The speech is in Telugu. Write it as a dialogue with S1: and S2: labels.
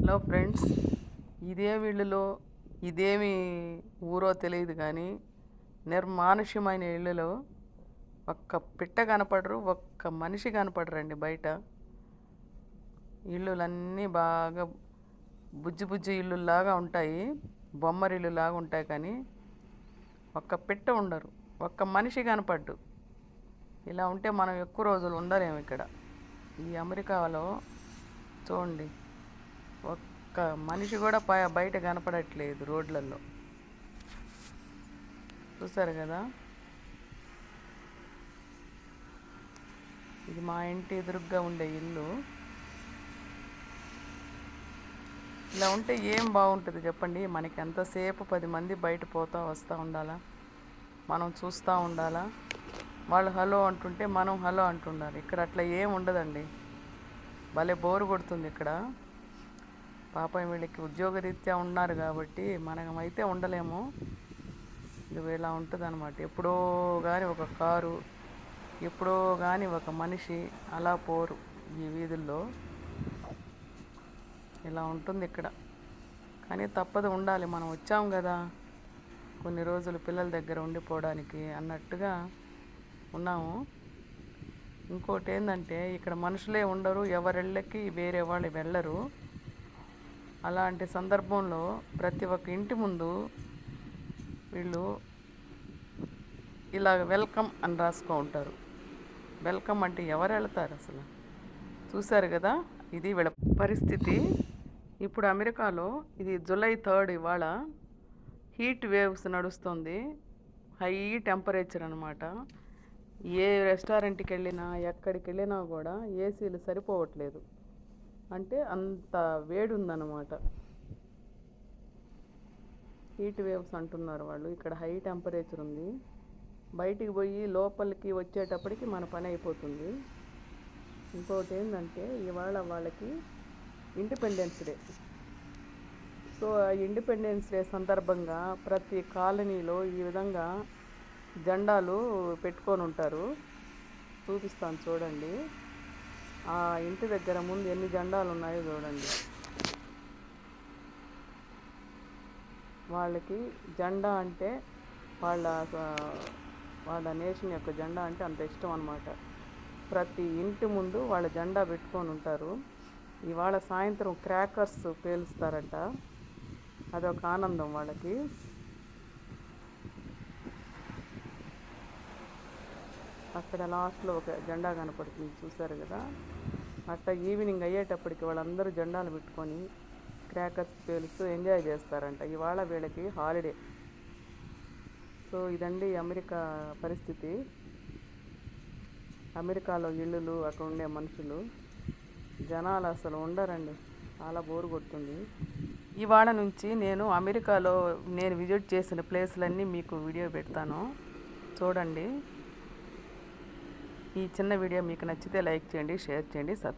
S1: హలో ఫ్రెండ్స్, ఇదేమి ఇళ్ళలో ఇదేమి ఊరో తెలియదు కానీ నిర్మానుష్యమైన ఇళ్ళలో ఒక్క పిట్ట కనపడరు, ఒక్క మనిషి కనపడరండి. బయట ఇళ్ళులన్నీ బాగా బుజ్జి బుజ్జి ఇళ్ళులాగా ఉంటాయి, బొమ్మరిల్లులాగా ఉంటాయి, కానీ ఒక్క పిట్ట ఉండరు, ఒక్క మనిషి కనపడ్డు. ఇలా ఉంటే మనం ఎక్కువ రోజులు ఉండలేము ఇక్కడ. ఈ అమెరికాలో చూడండి, ఒక్క మనిషి కూడా బయట కనపడట్లేదు రోడ్లలో. చూసారు కదా, ఇది మా ఇంటి ఎదురుగ్గా ఉండే ఇల్లు. ఇలా ఉంటే ఏం బాగుంటుంది చెప్పండి. మనకి ఎంతసేపు 10 మంది బయట పోతా వస్తూ ఉండాలా, మనం చూస్తూ ఉండాలా. వాళ్ళు హలో అంటుంటే మనం హలో అంటుండాలి. ఇక్కడ అట్లా ఏం ఉండదండి. భలే బోరు కొడుతుంది ఇక్కడ. పాపం వీళ్ళకి ఉద్యోగరీత్యా ఉన్నారు కాబట్టి మనమైతే ఉండలేము. ఇది ఇలా ఉంటుంది అన్నమాట. ఎప్పుడో కానీ ఒక కారు, ఎప్పుడో కానీ ఒక మనిషి అలా పోరు ఈ వీధుల్లో. ఇలా ఉంటుంది ఇక్కడ. కానీ తప్పదు, ఉండాలి. మనం వచ్చాం కదా కొన్ని రోజులు పిల్లల దగ్గర ఉండిపోవడానికి అన్నట్టుగా ఉన్నాము. ఇంకోటి ఏంటంటే, ఇక్కడ మనుషులే ఉండరు, ఎవరిళ్ళకి వేరే వాళ్ళు వెళ్ళరు. అలాంటి సందర్భంలో ప్రతి ఒక్క ఇంటి ముందు వీళ్ళు ఇలా వెల్కమ్ అని రాసుకో ఉంటారు. వెల్కమ్ అంటే ఎవరు వెళ్తారు అసలు? చూశారు కదా, ఇది వీళ్ళ పరిస్థితి. ఇప్పుడు అమెరికాలో ఇది జూలై 3 ఇవాళ హీట్ వేవ్స్ నడుస్తుంది. హై టెంపరేచర్ అనమాట. ఏ రెస్టారెంట్కి వెళ్ళినా ఎక్కడికి వెళ్ళినా కూడా ఏసీలు సరిపోవట్లేదు. అంటే అంత వేడి ఉందన్నమాట. హీట్ వేవ్స్ అంటున్నారు వాళ్ళు. ఇక్కడ హై టెంపరేచర్ ఉంది. బయటికి పోయి లోపలికి వచ్చేటప్పటికి మన పని అయిపోతుంది. ఇంకోటి ఏంటంటే, ఇవాళ వాళ్ళకి ఇండిపెండెన్స్ డే. సో ఆ ఇండిపెండెన్స్ డే సందర్భంగా ప్రతి కాలనీలో ఈ విధంగా జెండాలు పెట్టుకొని ఉంటారు. చూపిస్తాను చూడండి. ఆ ఇంటి దగ్గర ముందు ఎన్ని జెండాలు ఉన్నాయో చూడండి. వాళ్ళకి జెండా అంటే వాళ్ళ నేషన్ యొక్క జెండా అంటే అంత ఇష్టం అన్నమాట. ప్రతి ఇంటి ముందు వాళ్ళ జెండా పెట్టుకొని ఉంటారు. ఇవాళ సాయంత్రం క్రాకర్స్ పేలుస్తారట. అదొక ఆనందం వాళ్ళకి. అక్కడ లాస్ట్లో ఒక జెండా కనపడుతుంది, చూసారు కదా. అట్లా ఈవినింగ్ అయ్యేటప్పటికి వాళ్ళందరూ జెండాలు పెట్టుకొని క్రాకర్స్ పేలుస్తూ ఎంజాయ్ చేస్తారంట. ఇవాళ వీళ్ళకి హాలిడే. సో ఇదండి అమెరికా పరిస్థితి. అమెరికాలో ఇళ్ళు, అక్కడ ఉండే మనుషులు, జనాలు అసలు ఉండరండి. చాలా బోరు కొడుతుంది. ఇవాళ నుంచి నేను అమెరికాలో విజిట్ చేసిన ప్లేస్లన్నీ మీకు వీడియో పెడతాను, చూడండి. ఈ చిన్న వీడియో మీకు నచ్చితే లైక్ చేయండి, షేర్ చేయండి, సబ్స్క్రైబ్